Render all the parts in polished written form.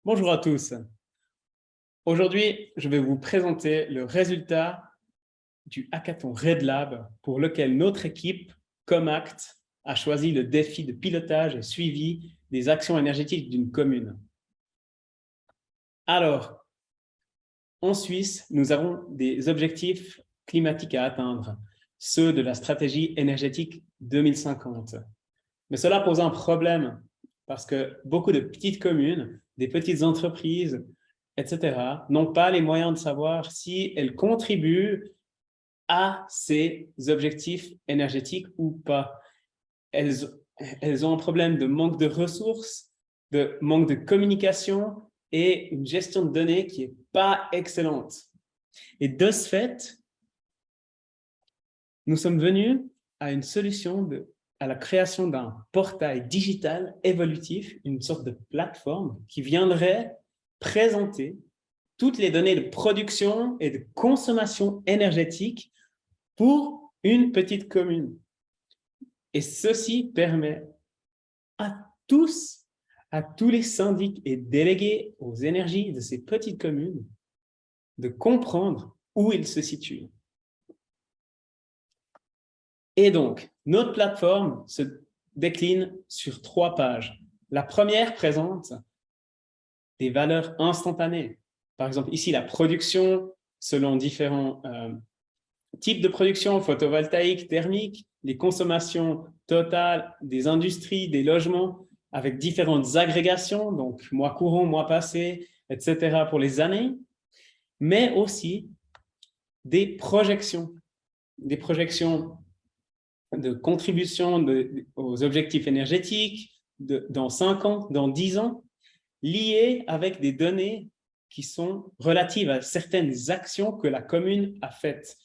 Bonjour à tous. Aujourd'hui, je vais vous présenter le résultat du hackathon Red Lab pour lequel notre équipe, Comact, a choisi le défi de pilotage et suivi des actions énergétiques d'une commune. Alors, en Suisse, nous avons des objectifs climatiques à atteindre, ceux de la stratégie énergétique 2050. Mais cela pose un problème parce que beaucoup de petites communes, des petites entreprises, etc., n'ont pas les moyens de savoir si elles contribuent à ces objectifs énergétiques ou pas. Elles, elles ont un problème de manque de ressources, de manque de communication et une gestion de données qui n'est pas excellente. Et de ce fait, nous sommes venus à une solution à la création d'un portail digital évolutif, une sorte de plateforme qui viendrait présenter toutes les données de production et de consommation énergétique pour une petite commune. Et ceci permet à tous les syndics et délégués aux énergies de ces petites communes de comprendre où ils se situent. Et donc, notre plateforme se décline sur 3 pages. La première présente des valeurs instantanées. Par exemple, ici, la production selon différents types de production, photovoltaïque, thermique, les consommations totales des industries, des logements, avec différentes agrégations, donc mois courant, mois passé, etc. pour les années, mais aussi des projections de contribution aux objectifs énergétiques dans 5 ans, dans 10 ans, liées avec des données qui sont relatives à certaines actions que la commune a faites,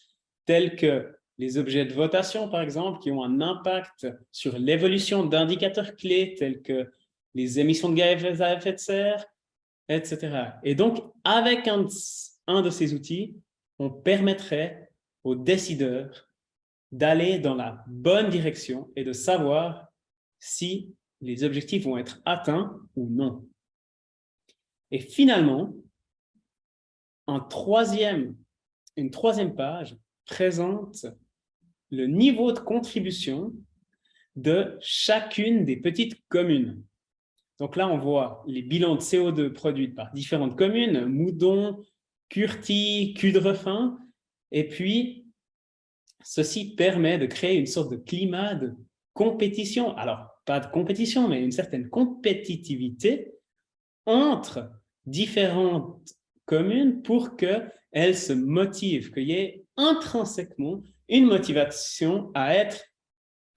telles que les objets de votation, par exemple, qui ont un impact sur l'évolution d'indicateurs clés, tels que les émissions de gaz à effet de serre, etc. Et donc, avec un de ces outils, on permettrait aux décideurs d'aller dans la bonne direction et de savoir si les objectifs vont être atteints ou non. Et finalement, une troisième page présente le niveau de contribution de chacune des petites communes. Donc là, on voit les bilans de CO2 produits par différentes communes, Moudon, Curty, Cudrefin, et puis ceci permet de créer une sorte de climat de compétition. Alors, pas de compétition, mais une certaine compétitivité entre différentes communes pour qu'elles se motivent, qu'il y ait intrinsèquement une motivation à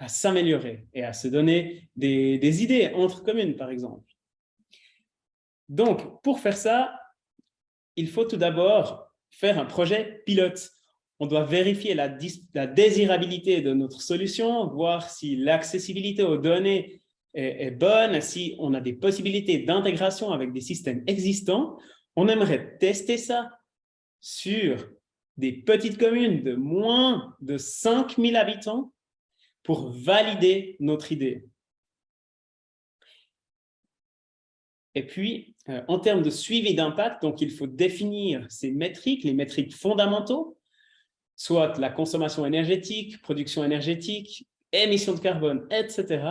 s'améliorer et à se donner des idées entre communes, par exemple. Donc, pour faire ça, il faut tout d'abord faire un projet pilote. On doit vérifier la désirabilité de notre solution, voir si l'accessibilité aux données est bonne, si on a des possibilités d'intégration avec des systèmes existants. On aimerait tester ça sur des petites communes de moins de 5000 habitants pour valider notre idée. Et puis, en termes de suivi d'impact, donc il faut définir ces métriques, les métriques fondamentaux, soit la consommation énergétique, production énergétique, émissions de carbone, etc.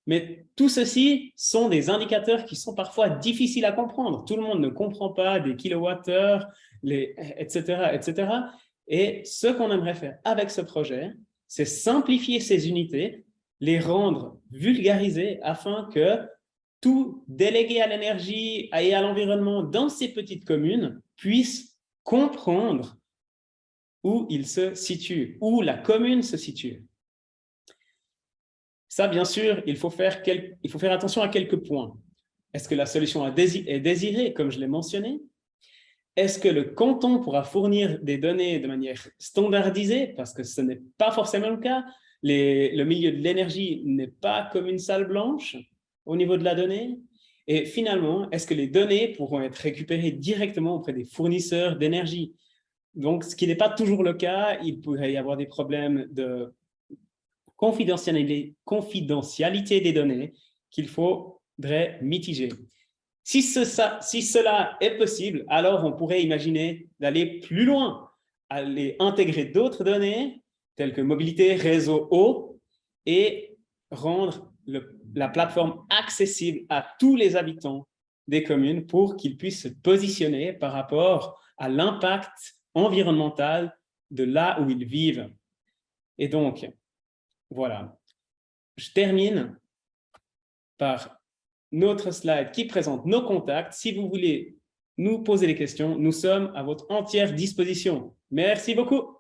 Mais tout ceci sont des indicateurs qui sont parfois difficiles à comprendre. Tout le monde ne comprend pas des kilowattheures, etc., etc. Et ce qu'on aimerait faire avec ce projet, c'est simplifier ces unités, les rendre vulgarisées afin que tout délégué à l'énergie et à l'environnement dans ces petites communes puisse comprendre où il se situe, où la commune se situe. Ça, bien sûr, il faut faire attention à quelques points. Est-ce que la solution est désirée, comme je l'ai mentionné? Est-ce que le canton pourra fournir des données de manière standardisée? Parce que ce n'est pas forcément le cas. Le milieu de l'énergie n'est pas comme une salle blanche au niveau de la donnée. Et finalement, est-ce que les données pourront être récupérées directement auprès des fournisseurs d'énergie? Donc, ce qui n'est pas toujours le cas, il pourrait y avoir des problèmes de confidentialité des données qu'il faudrait mitiger. Si cela est possible, alors on pourrait imaginer d'aller plus loin, aller intégrer d'autres données, telles que mobilité, réseau, eau, et rendre la plateforme accessible à tous les habitants des communes pour qu'ils puissent se positionner par rapport à l'impact environnemental de là où ils vivent. Et donc, voilà. Je termine par notre slide qui présente nos contacts. Si vous voulez nous poser des questions, nous sommes à votre entière disposition. Merci beaucoup.